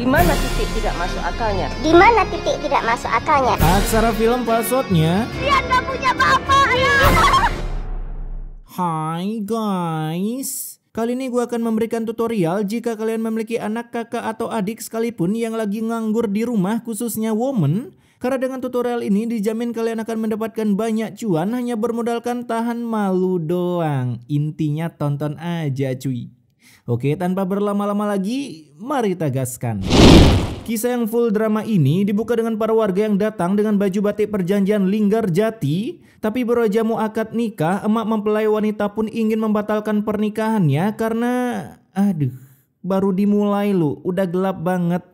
Di mana titik tidak masuk akalnya? Di mana titik tidak masuk akalnya? Aksara film passwordnya. Dia nggak punya bapak ya. Hai guys, kali ini gue akan memberikan tutorial jika kalian memiliki anak, kakak, atau adik sekalipun yang lagi nganggur di rumah, khususnya woman. Karena dengan tutorial ini dijamin kalian akan mendapatkan banyak cuan hanya bermodalkan tahan malu doang. Intinya tonton aja cuy. Oke, tanpa berlama-lama lagi, mari kita gaskan. Kisah yang full drama ini dibuka dengan para warga yang datang dengan baju batik perjanjian Linggarjati. Tapi baru aja mau akad nikah, emak mempelai wanita pun ingin membatalkan pernikahannya karena baru dimulai lu, udah gelap banget.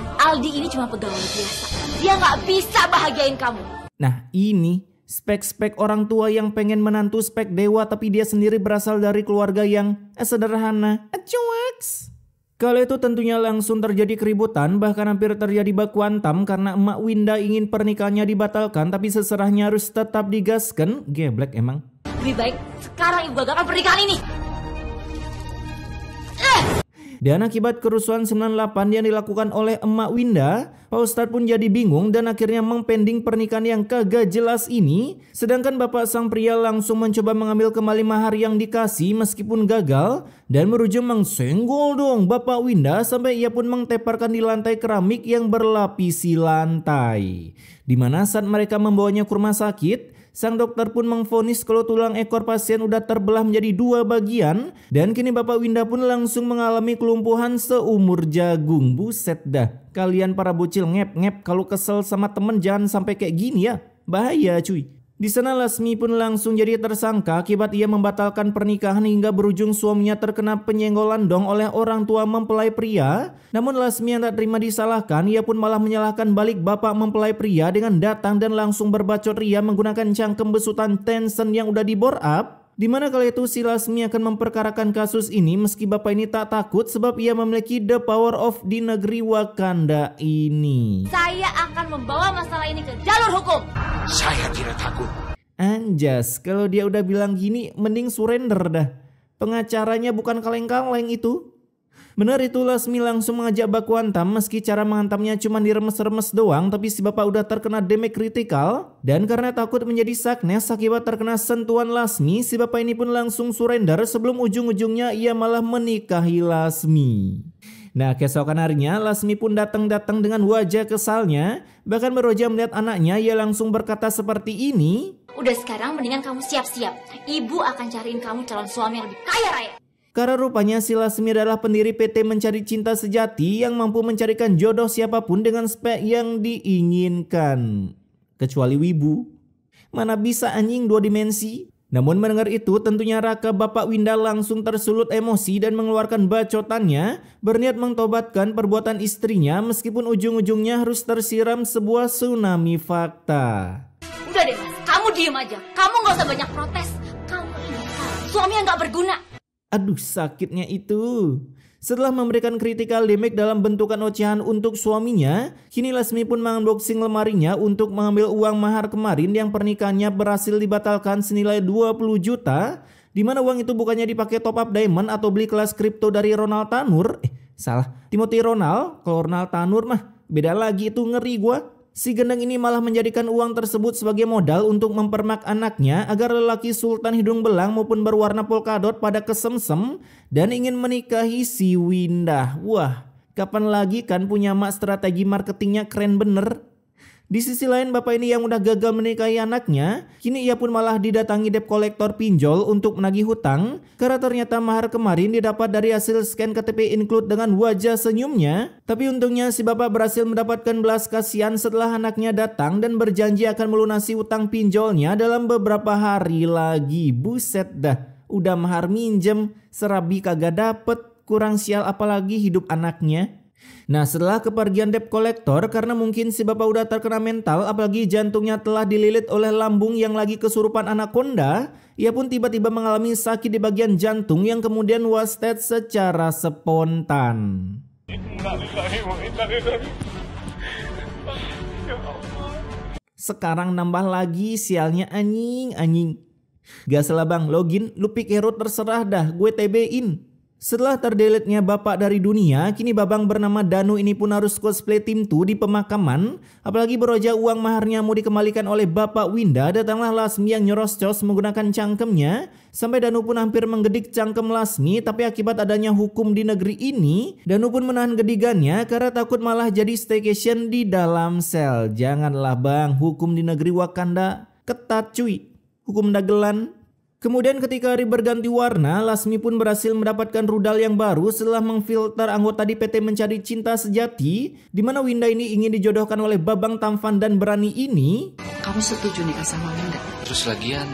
Aldi ini cuma pegawai biasa. Dia nggak bisa bahagiain kamu. Nah ini spek-spek orang tua yang pengen menantu spek dewa tapi dia sendiri berasal dari keluarga yang sederhana. Acuaks. Kalau itu tentunya langsung terjadi keributan, bahkan hampir terjadi baku hantam karena emak Winda ingin pernikahannya dibatalkan tapi seserahnya harus tetap digaskan. Geblek emang. Lebih baik sekarang ibu gagalkan pernikahan ini. Dan akibat kerusuhan 98 yang dilakukan oleh emak Winda, Pak Ustadz pun jadi bingung dan akhirnya mempending pernikahan yang kagak jelas ini. Sedangkan bapak sang pria langsung mencoba mengambil kembali mahar yang dikasih meskipun gagal. Dan berujung mengsenggol dong bapak Winda sampai ia pun menteparkan di lantai keramik yang berlapisi lantai. Dimana saat mereka membawanya ke rumah sakit, sang dokter pun mengvonis kalau tulang ekor pasien udah terbelah menjadi 2 bagian. Dan kini bapak Winda pun langsung mengalami kelumpuhan seumur jagung. Buset dah, kalian para bocil ngep-ngep kalau kesel sama temen jangan sampai kayak gini ya. Bahaya cuy. Di sana Lasmi pun langsung jadi tersangka akibat ia membatalkan pernikahan hingga berujung suaminya terkena penyenggolan dong oleh orang tua mempelai pria. Namun Lasmi yang tak terima disalahkan, ia pun malah menyalahkan balik bapak mempelai pria dengan datang dan langsung berbacot ria menggunakan cangkem besutan Tencent yang udah di bore up. Dimana kali itu si Lasmi akan memperkarakan kasus ini meski bapak ini tak takut sebab ia memiliki the power of di negeri Wakanda ini. Saya akan membawa masalah ini ke jalur hukum. Saya tidak takut. Anjas, kalau dia udah bilang gini mending surrender dah. Pengacaranya bukan kaleng-kaleng itu. Benar itu Lasmi langsung mengajak baku hantam meski cara menghantamnya cuma diremes-remes doang tapi si bapak udah terkena damage kritikal. Dan karena takut menjadi saknes akibat terkena sentuhan Lasmi, si bapak ini pun langsung surrender sebelum ujung-ujungnya ia malah menikahi Lasmi. Nah keesokan harinya Lasmi pun datang dengan wajah kesalnya. Bahkan baru aja melihat anaknya ia langsung berkata seperti ini. Udah sekarang mendingan kamu siap-siap. Ibu akan cariin kamu calon suami yang lebih kaya raya. Karena rupanya si Lasmi adalah pendiri PT Mencari Cinta Sejati yang mampu mencarikan jodoh siapapun dengan spek yang diinginkan. Kecuali wibu. Mana bisa anjing 2 dimensi? Namun mendengar itu tentunya Raka bapak Winda langsung tersulut emosi dan mengeluarkan bacotannya. Berniat mentobatkan perbuatan istrinya meskipun ujung-ujungnya harus tersiram sebuah tsunami fakta. Udah deh mas, kamu diem aja. Kamu gak usah banyak protes. Kamu ini sekarang suami yang gak berguna. Aduh sakitnya itu. Setelah memberikan critical damage dalam bentukan ocehan untuk suaminya, kini Lasmi pun mengunboxing lemarinya untuk mengambil uang mahar kemarin yang pernikahannya berhasil dibatalkan senilai 20 juta. Dimana uang itu bukannya dipakai top up diamond atau beli kelas kripto dari Ronald Tanur. Salah, Timothy Ronald. Kalau Ronald Tanur mah beda lagi itu, ngeri gua. Si gendang ini malah menjadikan uang tersebut sebagai modal untuk mempermak anaknya agar lelaki sultan hidung belang maupun berwarna polkadot pada kesemsem dan ingin menikahi si Winda. Wah, kapan lagi kan punya mak strategi marketingnya keren bener. Di sisi lain bapak ini yang udah gagal menikahi anaknya, kini ia pun malah didatangi debt collector pinjol untuk menagih hutang. Karena ternyata mahar kemarin didapat dari hasil scan KTP include dengan wajah senyumnya. Tapi untungnya si bapak berhasil mendapatkan belas kasihan setelah anaknya datang dan berjanji akan melunasi hutang pinjolnya dalam beberapa hari lagi. Buset dah, udah mahar minjem, serabi kagak dapet, kurang sial apalagi hidup anaknya. Nah setelah kepergian debt collector karena mungkin si bapak udah terkena mental apalagi jantungnya telah dililit oleh lambung yang lagi kesurupan anaconda, ia pun tiba-tiba mengalami sakit di bagian jantung yang kemudian was dead secara spontan. Sekarang nambah lagi sialnya anjing. Gak salah bang, login lu pikir terserah dah, gue TB-in. Setelah terdeletnya bapak dari dunia, kini babang bernama Danu ini pun harus cosplay tim 2 di pemakaman. Apalagi beroja uang maharnya mau dikembalikan oleh bapak Winda, datanglah Lasmi yang nyerocos menggunakan cangkemnya. Sampai Danu pun hampir menggedik cangkem Lasmi, tapi akibat adanya hukum di negeri ini, Danu pun menahan gedigannya karena takut malah jadi staycation di dalam sel. Janganlah bang, hukum di negeri Wakanda ketat cuy, hukum dagelan. Kemudian ketika hari berganti warna, Lasmi pun berhasil mendapatkan rudal yang baru setelah mengfilter anggota di PT Mencari Cinta Sejati, di mana Winda ini ingin dijodohkan oleh babang tampan dan berani ini. Kamu setuju nikah sama Winda? Terus lagian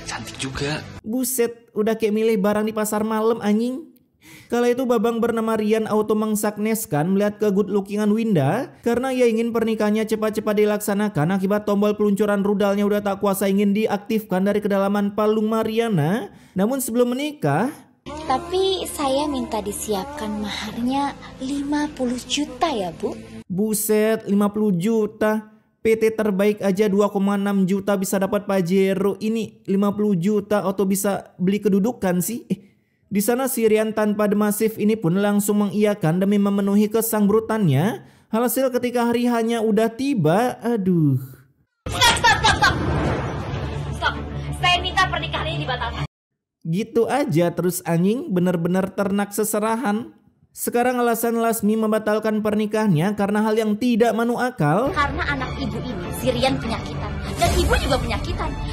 cantik juga. Buset, udah kayak milih barang di pasar malam anjing. Kala itu babang bernama Rian auto mengsakneskan melihat ke good lookingan Winda karena ia ingin pernikahannya cepat-cepat dilaksanakan akibat tombol peluncuran rudalnya udah tak kuasa ingin diaktifkan dari kedalaman palung Mariana. Namun sebelum menikah, Tapi saya minta disiapkan maharnya 50 juta ya Bu. buset 50 juta. PT terbaik aja 2,6 juta bisa dapat Pajero. Ini 50 juta atau bisa beli kedudukan sih. Di sana si Rian tanpa demasif ini pun langsung mengiyakan demi memenuhi kesanggurutannya. Hasil ketika hari hanya udah tiba, aduh. Stop. Saya minta pernikahan ini dibatalkan. Gitu aja terus anjing, bener-bener ternak seserahan. Sekarang alasan Lasmi membatalkan pernikahannya karena hal yang tidak masuk akal. Karena anak ibu ini, si Rian penyakitan. Dan ibu juga penyakitan.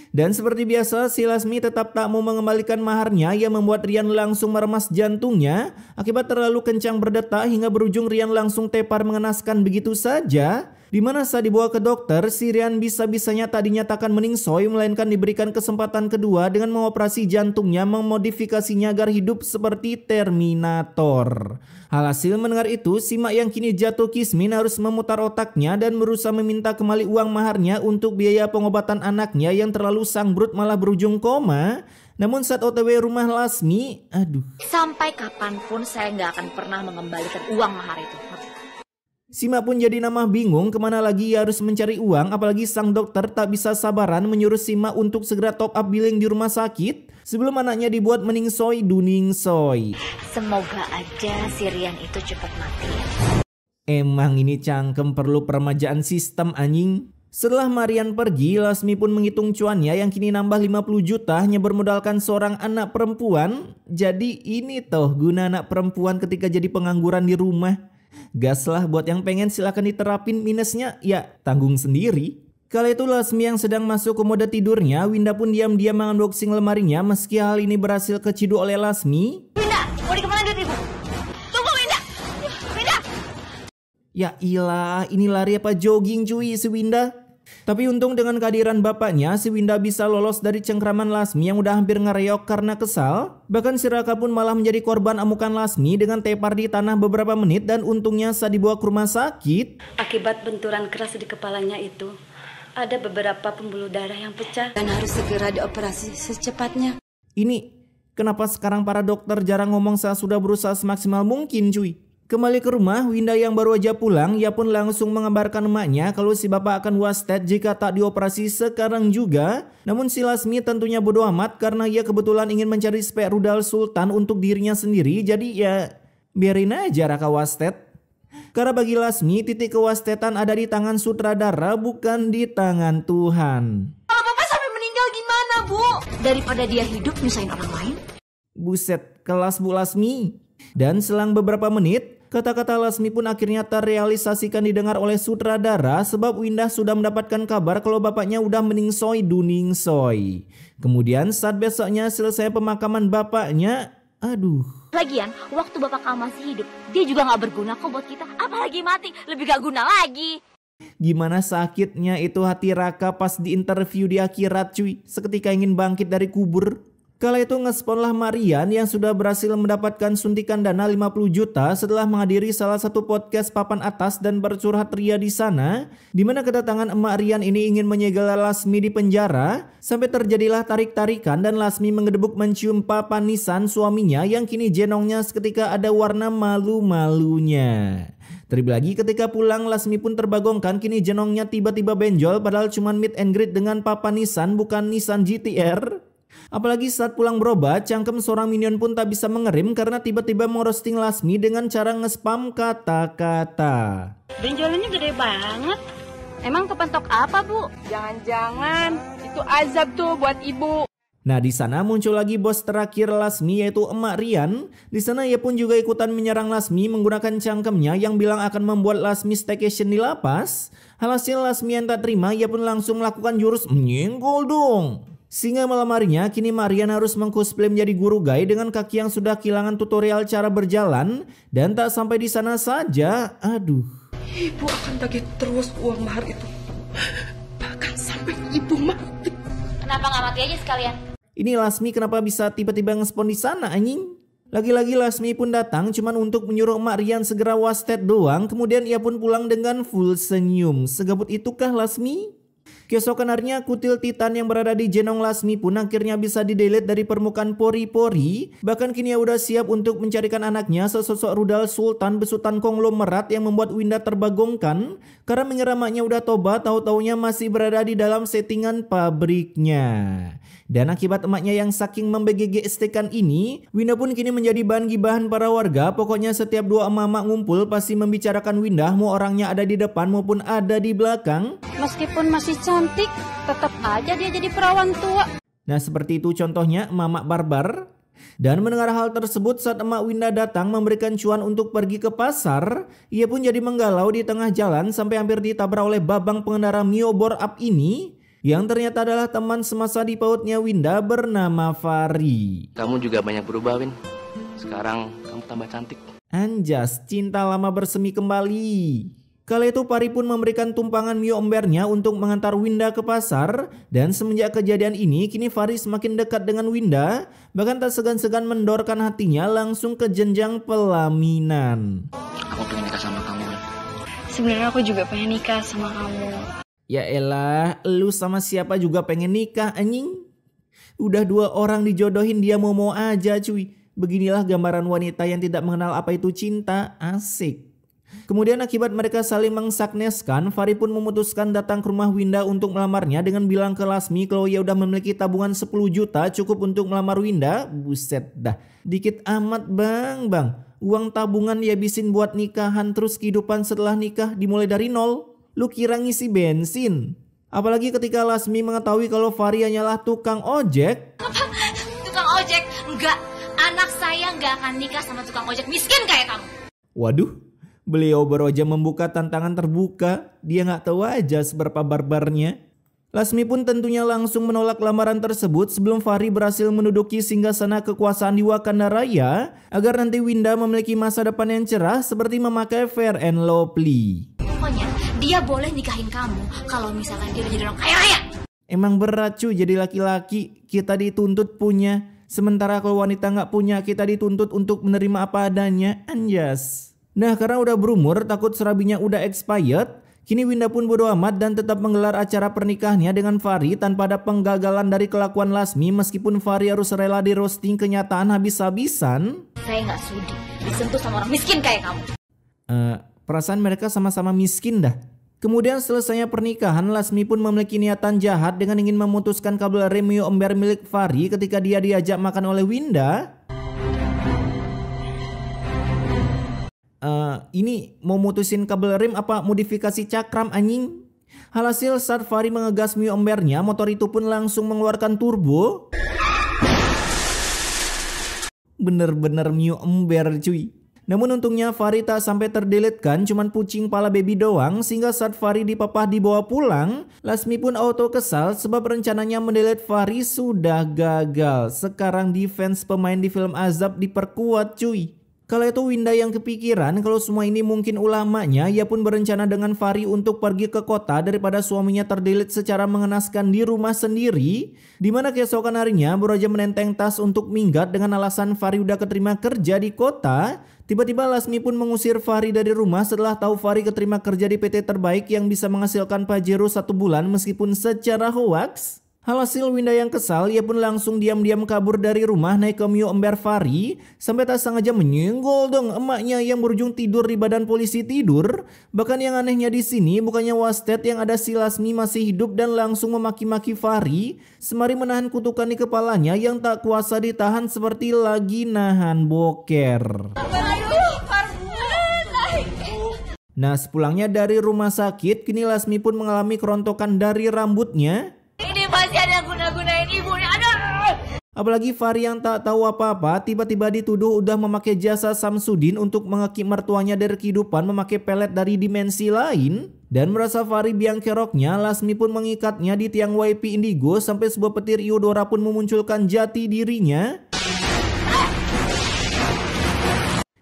Dan seperti biasa, si Lasmi tetap tak mau mengembalikan maharnya yang membuat Rian langsung meremas jantungnya. Akibat terlalu kencang berdetak hingga berujung Rian langsung tepar mengenaskan begitu saja. Di mana saat dibawa ke dokter, si Rian bisa-bisanya tak dinyatakan meningsoi melainkan diberikan kesempatan kedua dengan mengoperasi jantungnya memodifikasinya agar hidup seperti Terminator. Alhasil mendengar itu, si mak yang kini jatuh kismin harus memutar otaknya dan berusaha meminta kembali uang maharnya untuk biaya pengobatan anaknya yang terlalu sangbrut malah berujung koma. Namun saat OTW rumah Lasmi, aduh. Sampai kapanpun saya nggak akan pernah mengembalikan uang mahar itu. Si mak pun jadi namah bingung kemana lagi ia harus mencari uang, apalagi sang dokter tak bisa sabaran menyuruh si mak untuk segera top up billing di rumah sakit sebelum anaknya dibuat meningsoi duningsoi. Semoga aja si Rian itu cepat mati. Emang ini cangkem perlu permajaan sistem anjing. Setelah Marian pergi, Lasmi pun menghitung cuannya yang kini nambah 50 juta hanya bermodalkan seorang anak perempuan. Jadi ini toh guna anak perempuan ketika jadi pengangguran di rumah. Gas lah, buat yang pengen silakan diterapin, minusnya ya tanggung sendiri. Kala itu Lasmi yang sedang masuk ke mode tidurnya, Winda pun diam-diam mengunboxing lemarinya meski hal ini berhasil keciduk oleh Lasmi. Winda, mau di kemana duit ibu? Tunggu Winda! Winda! Ya ilah, ini lari apa jogging cuy si Winda. Tapi untung dengan kehadiran bapaknya, si Winda bisa lolos dari cengkraman Lasmi yang udah hampir ngereok karena kesal. Bahkan si Raka pun malah menjadi korban amukan Lasmi dengan tepar di tanah beberapa menit dan untungnya saat dibawa ke rumah sakit. Akibat benturan keras di kepalanya itu, ada beberapa pembuluh darah yang pecah dan harus segera dioperasi secepatnya. Ini kenapa sekarang para dokter jarang ngomong saat sudah berusaha semaksimal mungkin cuy. Kembali ke rumah, Winda yang baru aja pulang, ia pun langsung mengabarkan emaknya kalau si bapak akan wasted jika tak dioperasi sekarang juga. Namun si Lasmi tentunya bodoh amat karena ia kebetulan ingin mencari spek rudal sultan untuk dirinya sendiri. Jadi ya biarin aja Raka wasted. Karena bagi Lasmi titik kewastetan ada di tangan sutradara bukan di tangan Tuhan. Kalau bapak sampai meninggal gimana Bu? Daripada dia hidup nyusahin orang lain. Buset, kelas Bu Lasmi. Dan selang beberapa menit, kata-kata Lasmi pun akhirnya terrealisasikan didengar oleh sutradara sebab Winda sudah mendapatkan kabar kalau bapaknya udah meningsoi duningsoi. Kemudian saat besoknya selesai pemakaman bapaknya, aduh. Lagian, waktu bapak kamu masih hidup, dia juga nggak berguna kok buat kita. Apalagi mati, lebih gak guna lagi. Gimana sakitnya itu hati Raka pas di interview di akhirat cuy, seketika ingin bangkit dari kubur. Kala itu ngesponlah Marian yang sudah berhasil mendapatkan suntikan dana 50 juta setelah menghadiri salah satu podcast papan atas dan bercurhat ria di sana, di mana kedatangan emak Rian ini ingin menyegel Lasmi di penjara, sampai terjadilah tarik-tarikan dan Lasmi mengedebuk mencium papanisan suaminya yang kini jenongnya seketika ada warna malu-malunya. Terlebih lagi ketika pulang Lasmi pun terbagongkan kini jenongnya tiba-tiba benjol padahal cuman meet and greet dengan papanisan bukan Nissan GTR. Apalagi saat pulang berobat, cangkem seorang minion pun tak bisa mengerem karena tiba-tiba merosting Lasmi dengan cara nge-spam kata-kata. Benjolannya gede banget. Emang kepentok apa, Bu? Jangan-jangan itu azab tuh buat ibu. Nah, di sana muncul lagi bos terakhir Lasmi yaitu Emak Rian. Di sana ia pun juga ikutan menyerang Lasmi menggunakan cangkemnya yang bilang akan membuat Lasmi staycation di lapas. Alhasil Lasmi yang tak terima, ia pun langsung melakukan jurus menyenggol dong. Sehingga malam harinya kini Marian harus mengcosplay menjadi guru Gai dengan kaki yang sudah kehilangan tutorial cara berjalan. Dan tak sampai di sana saja, aduh. Ibu akan tagih terus uang mahar itu. Bahkan sampai ibu mati. Kenapa nggak mati aja sekalian? Ini Lasmi kenapa bisa tiba-tiba ngespon di sana anjing? Lagi-lagi Lasmi pun datang cuman untuk menyuruh Emak Rian segera wasted doang. Kemudian ia pun pulang dengan full senyum. Segabut itukah Lasmi? Keesokan harinya kutil Titan yang berada di jenong Lasmi pun akhirnya bisa di-delete dari permukaan pori-pori. Bahkan kini ia udah siap untuk mencarikan anaknya, sesosok rudal sultan besutan konglomerat yang membuat Winda terbagongkan. Karena mengira maknya udah tobat, tahu-taunya masih berada di dalam settingan pabriknya. Dan akibat emaknya yang saking membegege-estekan ini, Winda pun kini menjadi bahan gibahan para warga. Pokoknya setiap dua emak-emak ngumpul pasti membicarakan Winda, mau orangnya ada di depan maupun ada di belakang. Meskipun masih cantik, tetap aja dia jadi perawan tua. Nah, seperti itu contohnya emak-emak barbar. Dan mendengar hal tersebut saat emak Winda datang memberikan cuan untuk pergi ke pasar, ia pun jadi menggalau di tengah jalan sampai hampir ditabrak oleh babang pengendara Mio Bore Up ini, yang ternyata adalah teman semasa di pautnya Winda bernama Fari. Kamu juga banyak berubah, Win. Sekarang kamu tambah cantik. Anjas, cinta lama bersemi kembali. Kala itu Fari pun memberikan tumpangan Mio embernya untuk mengantar Winda ke pasar. Dan semenjak kejadian ini, kini Fari semakin dekat dengan Winda. Bahkan tak segan-segan mendorkan hatinya langsung ke jenjang pelaminan. Aku pengen nikah sama kamu, Win. Sebenarnya aku juga pengen nikah sama kamu. Ya elah, lu sama siapa juga pengen nikah anjing? Udah 2 orang dijodohin dia mau-mau aja cuy. Beginilah gambaran wanita yang tidak mengenal apa itu cinta, asik. Kemudian akibat mereka saling mengsakneskan, Fari pun memutuskan datang ke rumah Winda untuk melamarnya dengan bilang ke Lasmi kalau ia udah memiliki tabungan 10 juta cukup untuk melamar Winda. Buset dah, dikit amat bang. Uang tabungan dihabisin buat nikahan terus kehidupan setelah nikah dimulai dari nol. Lu kira ngisi bensin? Apalagi ketika Lasmi mengetahui kalau Fari hanyalah tukang ojek. Apa? Tukang ojek? Enggak. Anak saya nggak akan nikah sama tukang ojek miskin kayak kamu. Waduh, beliau baru aja membuka tantangan terbuka. Dia nggak tahu aja seberapa barbarnya. Lasmi pun tentunya langsung menolak lamaran tersebut sebelum Fari berhasil menduduki singgasana kekuasaan di Wakanda Raya agar nanti Winda memiliki masa depan yang cerah seperti memakai Fair and Lovely. Pokoknya dia boleh nikahin kamu kalau misalkan dia udah jadi orang kaya raya. Emang berat cuy jadi laki-laki, kita dituntut punya. Sementara kalau wanita nggak punya, kita dituntut untuk menerima apa adanya. Anjas. Nah, karena udah berumur, takut serabinya udah expired, kini Winda pun bodo amat dan tetap menggelar acara pernikahannya dengan Fari tanpa ada penggagalan dari kelakuan Lasmi meskipun Fari harus rela di roasting kenyataan habis-habisan. Saya nggak sudi disentuh sama orang miskin kayak kamu. Perasaan mereka sama-sama miskin dah. Kemudian selesainya pernikahan, Lasmi pun memiliki niatan jahat dengan ingin memutuskan kabel rem Mio ember milik Fari ketika dia diajak makan oleh Winda. Ini mau mutusin kabel rem apa modifikasi cakram anjing? Alhasil saat Fari mengegas Mio embernya, motor itu pun langsung mengeluarkan turbo. Bener-bener Mio ember cuy. Namun untungnya Fari tak sampai terdeletkan, cuman pucing pala baby doang, sehingga saat Fari dipapah dibawa pulang, Lasmi pun auto kesal sebab rencananya mendelete Fari sudah gagal. Sekarang defense pemain di film Azab diperkuat cuy. Kala itu Winda yang kepikiran kalau semua ini mungkin ulamanya, ia pun berencana dengan Fari untuk pergi ke kota daripada suaminya terdelete secara mengenaskan di rumah sendiri. Dimana keesokan harinya baru aja menenteng tas untuk minggat dengan alasan Fari udah keterima kerja di kota. Tiba-tiba Lasmi pun mengusir Fari dari rumah setelah tahu Fari keterima kerja di PT terbaik yang bisa menghasilkan Pajero 1 bulan meskipun secara hoax. Alhasil Winda yang kesal, ia pun langsung diam-diam kabur dari rumah naik ke Mio ember Fahri sampai tak sengaja menyenggol dong emaknya yang berujung tidur di badan polisi tidur. Bahkan yang anehnya di sini bukannya Wasted yang ada si Lasmi masih hidup dan langsung memaki-maki Fahri sembari menahan kutukan di kepalanya yang tak kuasa ditahan seperti lagi nahan boker. Nah, sepulangnya dari rumah sakit, kini Lasmi pun mengalami kerontokan dari rambutnya. Ini masih ada guna-gunain ibunya. Aduh. Apalagi Fahri yang tak tahu apa-apa tiba-tiba dituduh udah memakai jasa Samsudin untuk mengekip mertuanya dari kehidupan memakai pelet dari dimensi lain. Dan merasa Fahri biang keroknya, Lasmi pun mengikatnya di tiang WiFi Indigo sampai sebuah petir Iodora pun memunculkan jati dirinya.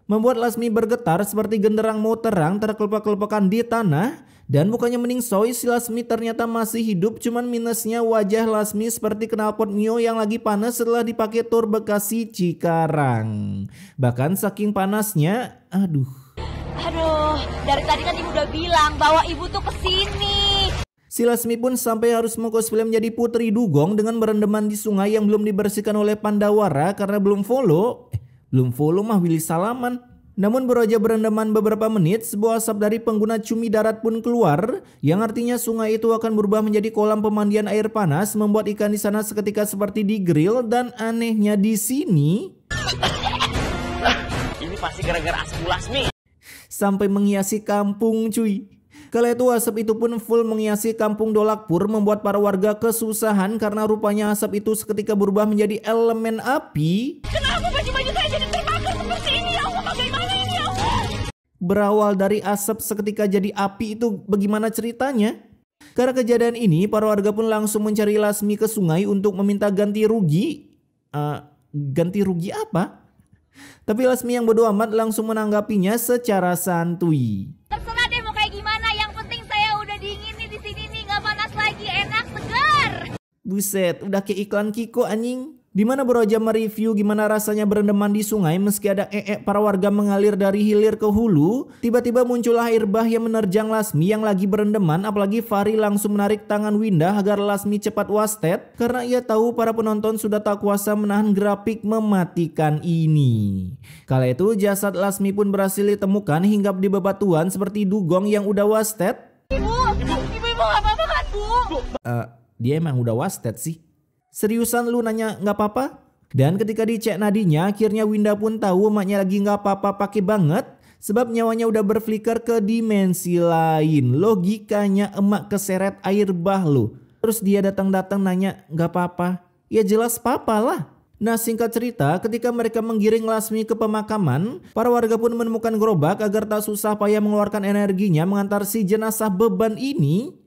Membuat Lasmi bergetar seperti genderang mau terang terkelepek-kelepekan di tanah. Dan bukannya meningsoi, si Lasmi ternyata masih hidup, cuman minusnya wajah Lasmi seperti knalpot Mio yang lagi panas setelah dipakai Tour Bekasi Cikarang. Bahkan saking panasnya, aduh, dari tadi kan ibu udah bilang bahwa ibu tuh kesini. Si Lasmi pun sampai harus mengcosplay menjadi Putri Dugong dengan berendeman di sungai yang belum dibersihkan oleh Pandawara karena belum follow mah Willy Salaman. Namun baru aja berendaman beberapa menit, sebuah asap dari pengguna cumi darat pun keluar, yang artinya sungai itu akan berubah menjadi kolam pemandian air panas, membuat ikan di sana seketika seperti digrill. Dan anehnya di sini, Ini pasti gara-gara asap Lasmi. sampai menghiasi kampung cuy. Kala itu asap itu pun full menghiasi kampung Dolakpur, membuat para warga kesusahan karena rupanya asap itu seketika berubah menjadi elemen api. Kenapa baju-baju saya jadi terbakar seperti ini? Ya Allah, bagaimana ini ya Allah? Berawal dari asap seketika jadi api itu bagaimana ceritanya? Karena kejadian ini, para warga pun langsung mencari Lasmi ke sungai untuk meminta ganti rugi. Ganti rugi apa? Tapi Lasmi yang bodo amat langsung menanggapinya secara santuy. Terserah deh mau kayak gimana, yang penting saya udah dingin nih di sini nih, nggak panas lagi, enak, segar. Buset, udah kayak iklan Kiko anjing. Dimana baru aja mereview gimana rasanya berendeman di sungai meski ada para warga mengalir dari hilir ke hulu. Tiba-tiba muncul air bah yang menerjang Lasmi yang lagi berendeman. Apalagi Fahri langsung menarik tangan Winda agar Lasmi cepat wasted, karena ia tahu para penonton sudah tak kuasa menahan grafik mematikan ini. Kala itu jasad Lasmi pun berhasil ditemukan hinggap di bebatuan seperti dugong yang udah wasted. Ibu nggak apa-apa kan Bu? Dia emang udah wasted sih. Seriusan lu nanya nggak apa-apa? Dan ketika dicek nadinya, akhirnya Winda pun tahu emaknya lagi nggak apa-apa pakai banget. Sebab nyawanya udah berflicker ke dimensi lain. Logikanya emak keseret air bah lo. Terus dia datang-datang nanya nggak apa-apa. Ya jelas papa lah. Nah, singkat cerita, ketika mereka menggiring Lasmi ke pemakaman, para warga pun menemukan gerobak agar tak susah payah mengeluarkan energinya mengantar si jenazah beban ini.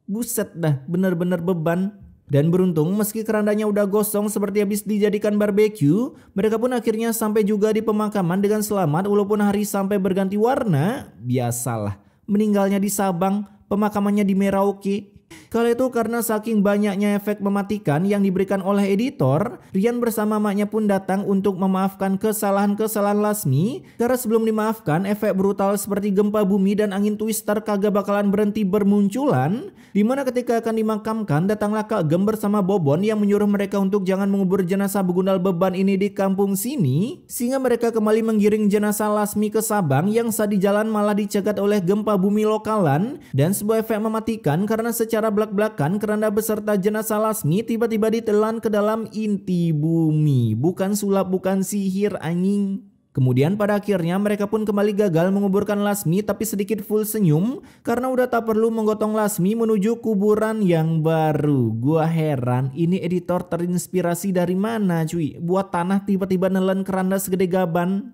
Buset dah, bener-bener beban. Dan beruntung meski kerandanya udah gosong seperti habis dijadikan barbeque, mereka pun akhirnya sampai juga di pemakaman dengan selamat walaupun hari sampai berganti warna. Biasalah, meninggalnya di Sabang, pemakamannya di Merauke. Kala itu karena saking banyaknya efek mematikan yang diberikan oleh editor, Rian bersama maknya pun datang untuk memaafkan kesalahan-kesalahan Lasmi. Karena sebelum dimaafkan, efek brutal seperti gempa bumi dan angin twister kagak bakalan berhenti bermunculan. Dimana ketika akan dimakamkan, datanglah Kak Gem bersama Bobon yang menyuruh mereka untuk jangan mengubur jenazah begundal beban ini di kampung sini. Sehingga mereka kembali menggiring jenazah Lasmi ke Sabang yang saat di jalan malah dicegat oleh gempa bumi lokalan. Dan sebuah efek mematikan karena secara belak-belakan keranda beserta jenazah Lasmi tiba-tiba ditelan ke dalam inti bumi. Bukan sulap, bukan sihir anjing. Kemudian pada akhirnya mereka pun kembali gagal menguburkan Lasmi tapi sedikit full senyum karena udah tak perlu menggotong Lasmi menuju kuburan yang baru. Gua heran ini editor terinspirasi dari mana cuy buat tanah tiba-tiba nelen keranda segede gaban.